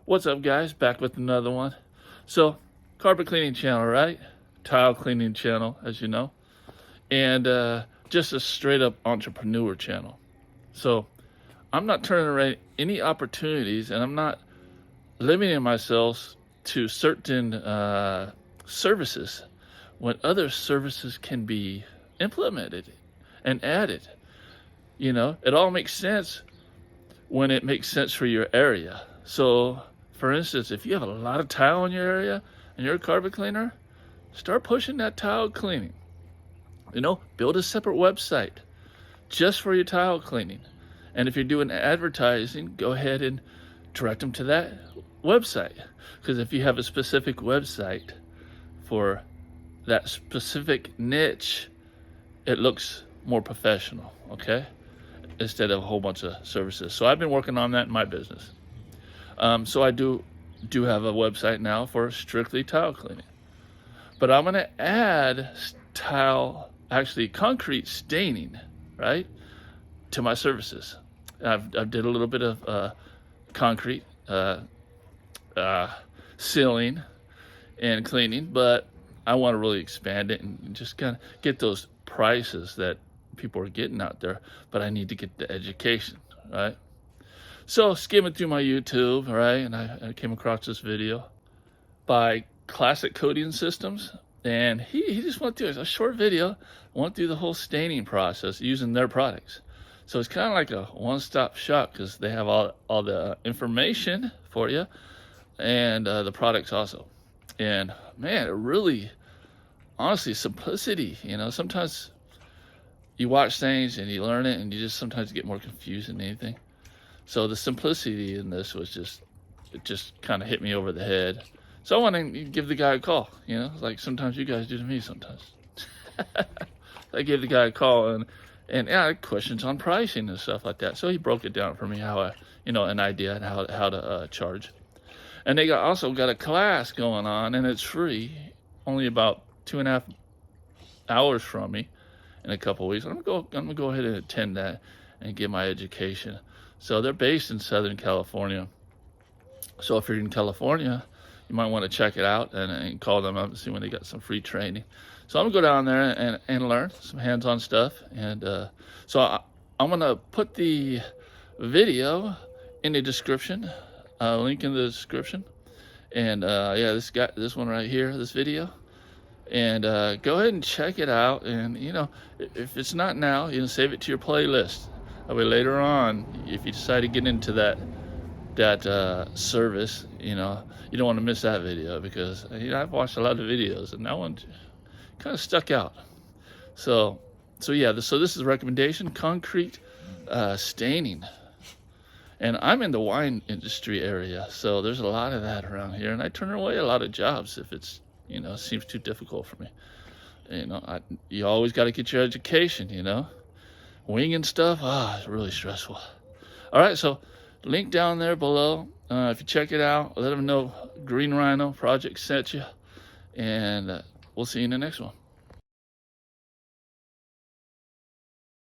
What's up, guys? Back with another one. So, carpet cleaning channel, right? Tile cleaning channel, as you know. And just a straight up entrepreneur channel. So, I'm not turning away any opportunities, and I'm not limiting myself to certain services when other services can be implemented and added. You know, it all makes sense when it makes sense for your area. So, for instance, if you have a lot of tile in your area and you're a carpet cleaner, start pushing that tile cleaning. You know, build a separate website just for your tile cleaning. And if you're doing advertising, go ahead and direct them to that website. Because if you have a specific website for that specific niche, it looks more professional, okay? Instead of a whole bunch of services. So I've been working on that in my business. So I do have a website now for strictly tile cleaning. But I'm gonna add concrete staining, right, to my services. I've did a little bit of concrete sealing and cleaning, but I want to really expand it and just kind of get those prices that people are getting out there, but I need to get the education, right? So skimming through my YouTube, right, and I came across this video by Classic Coating Systems, and he just went through a short video, went through the whole staining process using their products. So it's kind of like a one-stop shop because they have all the information for you and the products also. And man, it really, honestly, simplicity. You know, sometimes you watch things and you learn it and you just sometimes get more confused than anything. So the simplicity in this was it just kind of hit me over the head. So I want to give the guy a call, you know, like sometimes you guys do to me sometimes. I gave the guy a call and yeah, I had questions on pricing and stuff like that. So he broke it down for me, how an idea and how to charge. And they also got a class going on, and it's free, only about 2.5 hours from me in a couple of weeks. I'm gonna go ahead and attend that and get my education. So they're based in Southern California. So if you're in California, you might want to check it out and call them up and see when they got some free training. So I'm gonna go down there and learn some hands-on stuff. And so I'm gonna put the video in the description, link in the description. And yeah, this one right here, this video. And go ahead and check it out. And you know, if it's not now, you know, save it to your playlist. That way later on, if you decide to get into that service, you know, you don't want to miss that video because you know I've watched a lot of videos and that one kind of stuck out. So yeah, so this is a recommendation: concrete staining. And I'm in the wine industry area, so there's a lot of that around here, and I turn away a lot of jobs if it's, you know, seems too difficult for me. You know, you always got to get your education, you know. Winging stuff, it's really stressful. All right, so link down there below. If you check it out, let them know Green Rhino Project sent you, and we'll see you in the next one.